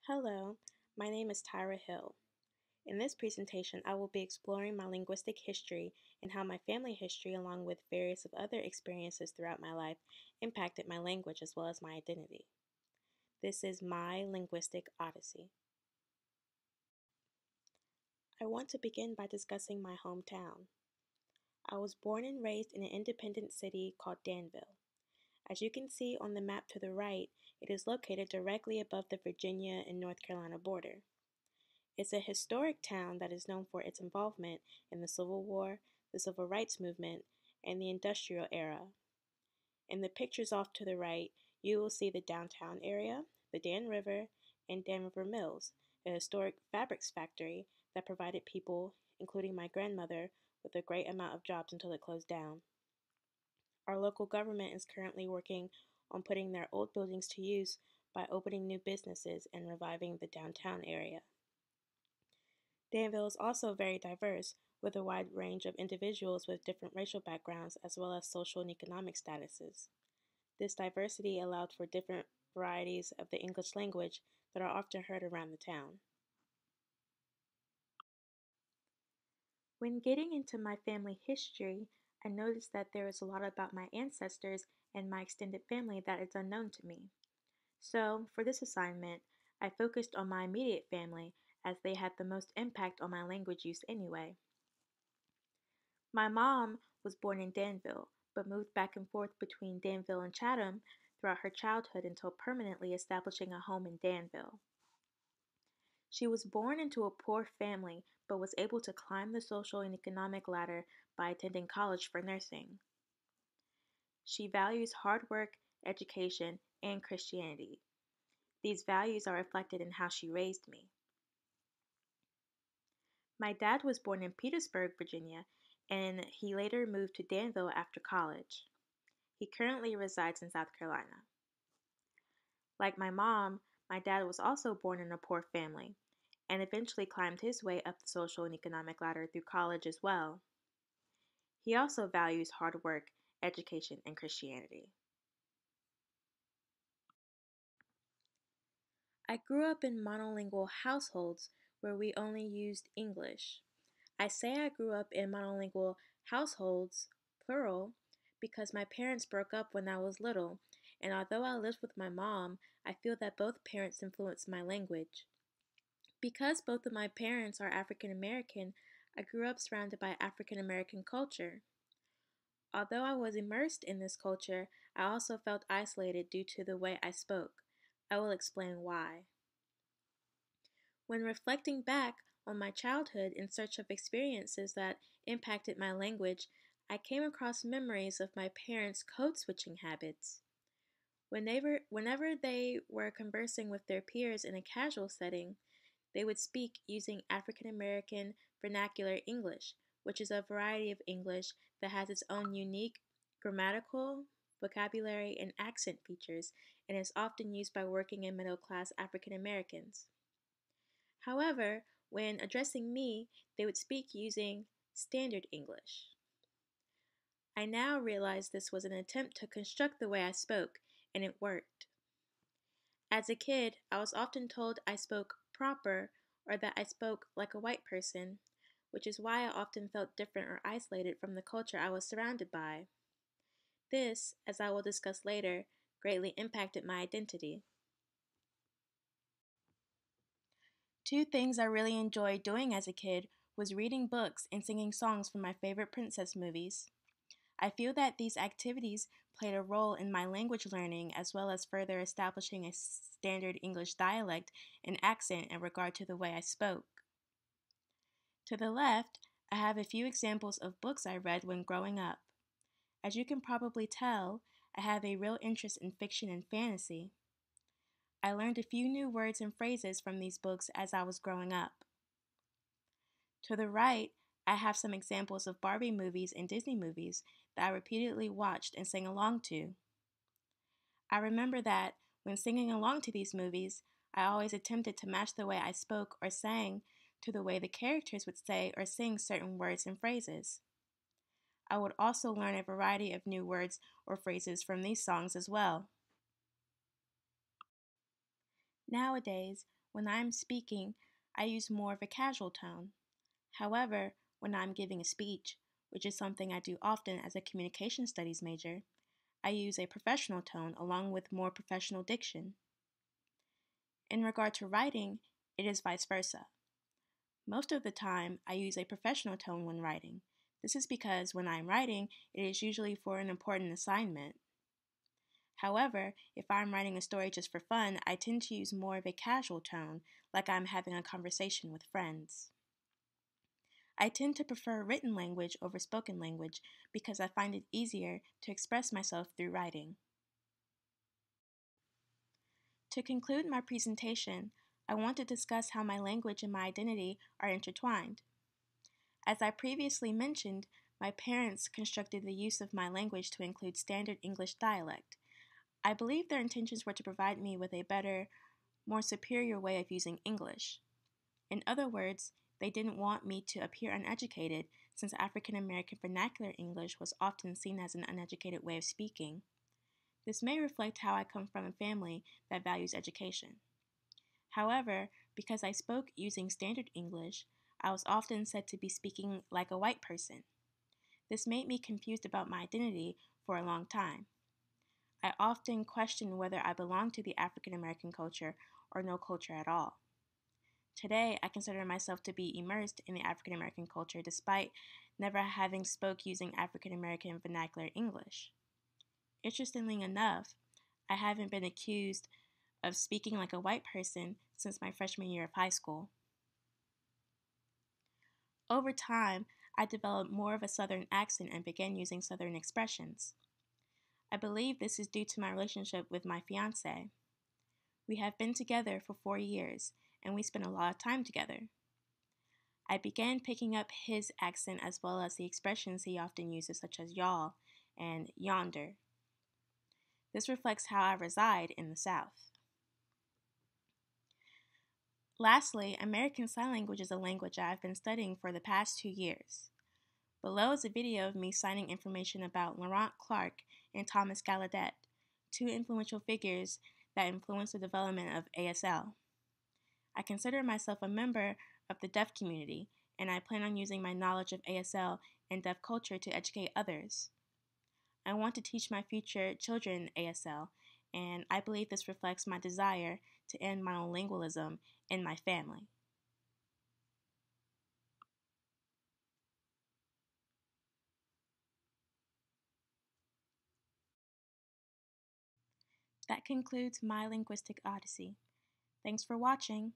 Hello, my name is Tyra Hill. In this presentation, I will be exploring my linguistic history and how my family history, along with various of other experiences throughout my life, impacted my language as well as my identity. This is my Linguistic Odyssey. I want to begin by discussing my hometown. I was born and raised in an independent city called Danville. As you can see on the map to the right, it is located directly above the Virginia and North Carolina border. It's a historic town that is known for its involvement in the Civil War, the Civil Rights Movement, and the Industrial Era. In the pictures off to the right, you will see the downtown area, the Dan River, and Dan River Mills, a historic fabrics factory that provided people, including my grandmother, with a great amount of jobs until it closed down. Our local government is currently working on putting their old buildings to use by opening new businesses and reviving the downtown area. Danville is also very diverse, with a wide range of individuals with different racial backgrounds as well as social and economic statuses. This diversity allowed for different varieties of the English language that are often heard around the town. When getting into my family history, I noticed that there is a lot about my ancestors and my extended family that is unknown to me. So, for this assignment, I focused on my immediate family as they had the most impact on my language use anyway. My mom was born in Danville, but moved back and forth between Danville and Chatham throughout her childhood until permanently establishing a home in Danville. She was born into a poor family, but was able to climb the social and economic ladder by attending college for nursing. She values hard work, education, and Christianity. These values are reflected in how she raised me. My dad was born in Petersburg, Virginia, and he later moved to Danville after college. He currently resides in South Carolina. Like my mom, my dad was also born in a poor family and eventually climbed his way up the social and economic ladder through college as well. He also values hard work, education, and Christianity. I grew up in monolingual households where we only used English. I say I grew up in monolingual households, plural, because my parents broke up when I was little, and although I lived with my mom, I feel that both parents influenced my language. Because both of my parents are African American, I grew up surrounded by African American culture. Although I was immersed in this culture, I also felt isolated due to the way I spoke. I will explain why. When reflecting back on my childhood in search of experiences that impacted my language, I came across memories of my parents' code switching habits. Whenever they were conversing with their peers in a casual setting, they would speak using African American vernacular English, which is a variety of English that has its own unique grammatical, vocabulary, and accent features and is often used by working and middle class African Americans. However, when addressing me, they would speak using standard English. I now realize this was an attempt to construct the way I spoke, and it worked. As a kid, I was often told I spoke proper or that I spoke like a white person, which is why I often felt different or isolated from the culture I was surrounded by. This, as I will discuss later, greatly impacted my identity. Two things I really enjoyed doing as a kid was reading books and singing songs from my favorite princess movies. I feel that these activities played a role in my language learning as well as further establishing a standard English dialect and accent in regard to the way I spoke. To the left, I have a few examples of books I read when growing up. As you can probably tell, I have a real interest in fiction and fantasy. I learned a few new words and phrases from these books as I was growing up. To the right, I have some examples of Barbie movies and Disney movies that I repeatedly watched and sang along to. I remember that when singing along to these movies, I always attempted to match the way I spoke or sang to the way the characters would say or sing certain words and phrases. I would also learn a variety of new words or phrases from these songs as well. Nowadays, When I'm speaking, I use more of a casual tone. However, when I'm giving a speech, which is something I do often as a communication studies major, I use a professional tone along with more professional diction. In regard to writing, it is vice versa. Most of the time, I use a professional tone when writing. This is because when I'm writing, it is usually for an important assignment. However, if I'm writing a story just for fun, I tend to use more of a casual tone, like I'm having a conversation with friends. I tend to prefer written language over spoken language because I find it easier to express myself through writing. To conclude my presentation, I want to discuss how my language and my identity are intertwined. As I previously mentioned, my parents constructed the use of my language to include standard English dialect. I believe their intentions were to provide me with a better, more superior way of using English. In other words, they didn't want me to appear uneducated since African American vernacular English was often seen as an uneducated way of speaking. This may reflect how I come from a family that values education. However, because I spoke using standard English, I was often said to be speaking like a white person. This made me confused about my identity for a long time. I often questioned whether I belonged to the African American culture or no culture at all. Today, I consider myself to be immersed in the African American culture despite never having spoke using African American vernacular English. Interestingly enough, I haven't been accused of speaking like a white person since my freshman year of high school. Over time, I developed more of a Southern accent and began using Southern expressions. I believe this is due to my relationship with my fiance. We have been together for 4 years, and we spend a lot of time together. I began picking up his accent as well as the expressions he often uses, such as y'all and yonder. This reflects how I reside in the South. Lastly, American Sign Language is a language I have been studying for the past 2 years. Below is a video of me signing information about Laurent Clark and Thomas Gallaudet, two influential figures that influenced the development of ASL. I consider myself a member of the deaf community, and I plan on using my knowledge of ASL and deaf culture to educate others. I want to teach my future children ASL, and I believe this reflects my desire to end monolingualism in my family. That concludes my Linguistic Odyssey. Thanks for watching.